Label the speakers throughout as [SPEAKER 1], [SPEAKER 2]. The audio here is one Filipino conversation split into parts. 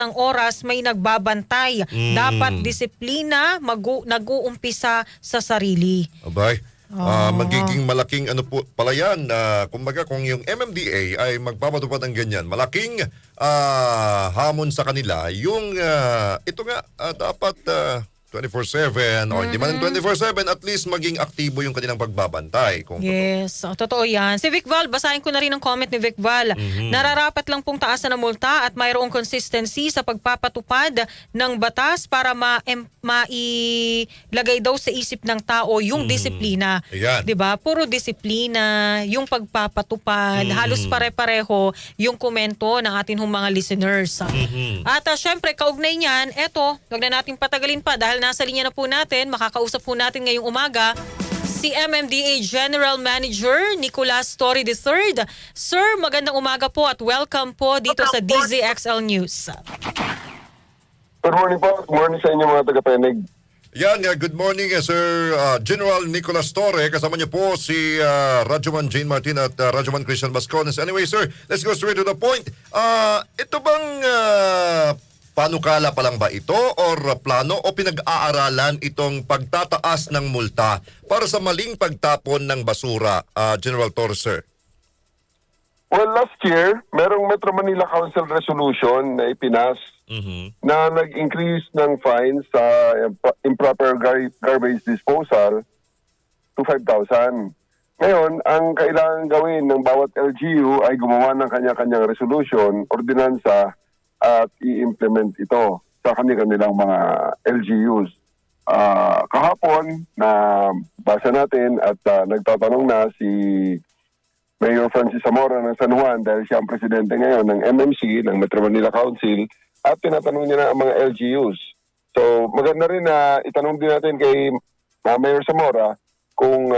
[SPEAKER 1] ng oras may nagbabantay. Dapat disiplina, nag-uumpisa sa sarili.
[SPEAKER 2] Abay. Magiging malaking ano po pala yan, kumbaga kung yung MMDA ay magpapatupad ng ganyan, malaking hamon sa kanila yung ito nga dapat 24/7 o hindi man 24/7, at least maging aktibo yung kanilang pagbabantay. Kung
[SPEAKER 1] yes, totoo yan. Si Vic Val, basahin ko na rin ang comment ni Vic Val. Nararapat lang pong taasan ng multa at mayroong consistency sa pagpapatupad ng batas para mailagay daw sa isip ng tao yung disiplina.
[SPEAKER 2] Ayan.
[SPEAKER 1] 'Di ba? Puro disiplina, yung pagpapatupad, halos pare-pareho yung komento ng ating mga listeners. At syempre, kaugnay niyan, eto, wag na nating patagalin pa dahil nasa linya na po natin, makakausap po natin ngayong umaga si MMDA General Manager Nicolas Torre III. Sir, magandang umaga po at welcome po dito sa DZXL News.
[SPEAKER 3] Good morning po. Good morning sa inyo mga taga-Penig.
[SPEAKER 2] yan, good morning Sir General Nicolas Torre. Kasama niyo po si Radyoman Jane Martin at Radyoman Christian Bascones. Anyway sir, let's go straight to the point. Ito bang panukala pa lang ba ito or plano o pinag-aaralan itong pagtataas ng multa para sa maling pagtapon ng basura, General Torre, sir?
[SPEAKER 3] Well, last year, merong Metro Manila Council resolution na ipinas na nag-increase ng fines sa improper garbage disposal to 5,000. Ngayon, ang kailangan gawin ng bawat LGU ay gumawa ng kanya-kanyang resolution, ordinansa, at i-implement ito sa kanilang mga LGUs. Kahapon, na basa natin at nagtatanong na si Mayor Francis Zamora ng San Juan dahil siya ang presidente ngayon ng MMC, ng Metro Manila Council, at tinatanong niya na ang mga LGUs. So maganda rin na itanong din natin kay Mayor Zamora kung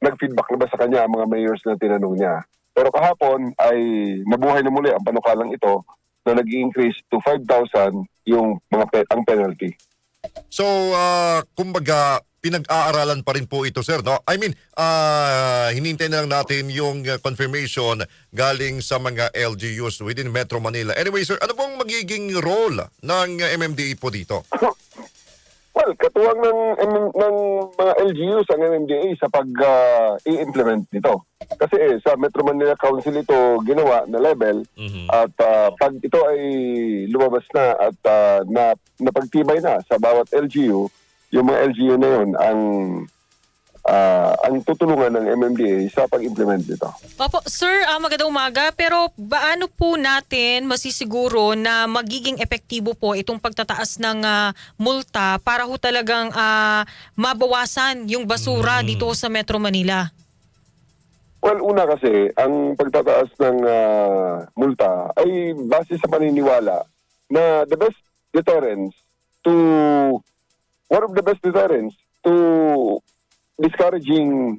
[SPEAKER 3] nag-feedback na ba sa kanya ang mga mayors na tinanong niya. Pero kahapon ay nabuhay na muli ang panukalang ito na nag-increase to 5,000 yung ang penalty.
[SPEAKER 2] So, kumbaga, pinag-aaralan pa rin po ito, sir, no? I mean, hinintay na lang natin yung confirmation galing sa mga LGUs within Metro Manila. Anyway, sir, ano pong magiging role ng MMDA po dito?
[SPEAKER 3] Well, katuwang ng mga LGUs ang MMDA sa pag-i-implement nito. Kasi sa Metro Manila Council ito ginawa na level at pag ito ay lumabas na at napagtibay na sa bawat LGU, yung mga LGU na yun ang tutulungan ng MMDA sa pag-implement nito.
[SPEAKER 1] Opo, sir, magandang umaga. Pero paano po natin masisiguro na magiging epektibo po itong pagtataas ng multa para ho talagang mabawasan yung basura dito sa Metro Manila?
[SPEAKER 3] Well, una kasi, ang pagtataas ng multa ay base sa paniniwala na one of the best deterrents to discouraging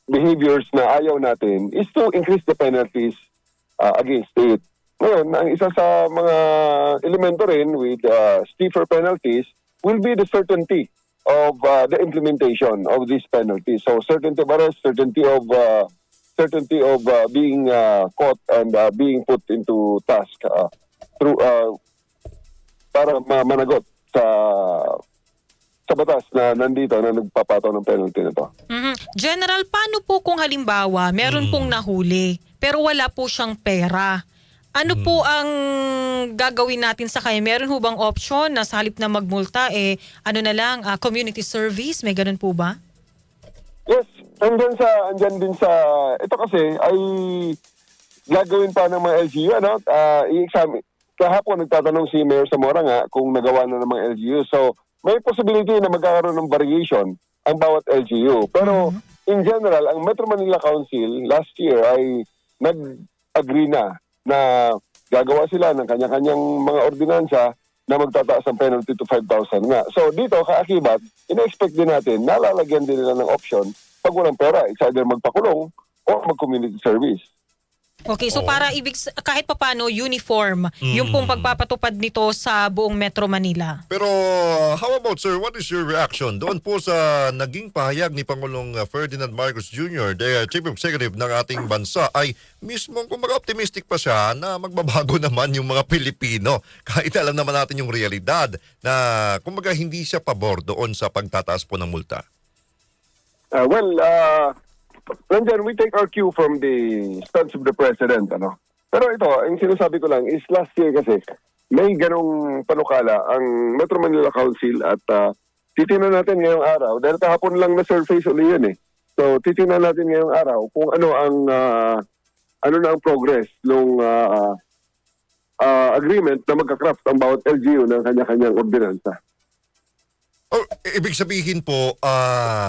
[SPEAKER 3] behaviors na ayaw natin is to increase the penalties against it. Ngayon, ang isa sa mga elemento rin with stiffer penalties will be the certainty of the implementation of these penalties. So certainty of arrest, certainty of being caught and being put into task through para managot sa batas na nandito na nagpapataw ng penalty na to.
[SPEAKER 1] General, paano po kung halimbawa meron pong nahuli pero wala po siyang pera? Ano po ang gagawin natin sa kanya? Meron ho bang option na sa halip na magmulta, community service? May ganun po ba?
[SPEAKER 3] Yes, andyan din sa, ito kasi ay gagawin pa ng mga LGU, i-examine. Kahapon nagtatanong si Mayor Zamora nga kung nagawa na ng mga LGU. So, may possibility na magkakaroon ng variation ang bawat LGU. Pero, in general, ang Metro Manila Council last year ay nag-agree na gagawa sila ng kanya-kanyang mga ordinansa na magtataas ang penalty to 5,000 nga. So dito, kaakibat, ina-expect din natin, nalalagyan din nila ng option pag walang pera. It's either magpakulong o mag-community service.
[SPEAKER 1] Okay, so
[SPEAKER 2] Oo.
[SPEAKER 1] para kahit papano uniform yung pong pagpapatupad nito sa buong Metro Manila.
[SPEAKER 2] Pero how about, sir, what is your reaction doon po sa naging pahayag ni Pangulong Ferdinand Marcos Jr., the Chief Executive ng ating bansa, ay mismo kumbaga optimistic pa siya na magbabago naman yung mga Pilipino kahit alam naman natin yung realidad na kumbaga hindi siya pabor doon sa pagtataas po ng multa.
[SPEAKER 3] Nandyan, we take our cue from the stance of the President. Ano? Pero ito, ang sinasabi ko lang is last year kasi may ganong panukala ang Metro Manila Council at titingnan natin ngayong araw dahil kahapon lang na surface uli yun eh. So titingnan natin ngayong araw kung ano ang progress ng agreement na magka-craft ang bawat LGU ng kanya-kanyang ordinansa.
[SPEAKER 2] Oh, ibig sabihin po,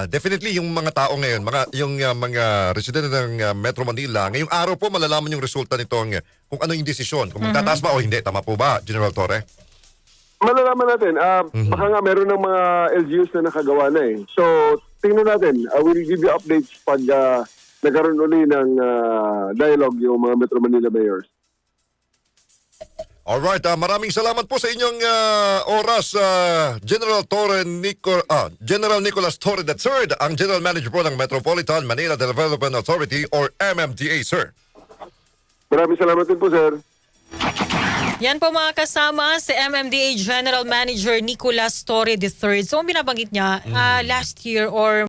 [SPEAKER 2] definitely yung mga tao ngayon, mga residente ng Metro Manila, ngayong araw po malalaman yung resulta nitong kung ano yung desisyon, kung magtataas ba o hindi. Tama po ba, General Torre?
[SPEAKER 3] Malalaman natin. Baka nga meron ng mga LGUs na nakagawa na eh. So, tingnan natin. We'll give you updates pag nagkaroon uli ng dialogue yung mga Metro Manila mayors.
[SPEAKER 2] Alright, maraming salamat po sa inyong oras, General General Nicolas Torre III, ang General Manager po ng Metropolitan Manila Development Authority or MMDA, sir.
[SPEAKER 3] Maraming salamat din po, sir.
[SPEAKER 1] Yan po mga kasama si MMDA General Manager Nicolas Torre III. So, ang binabanggit niya last year or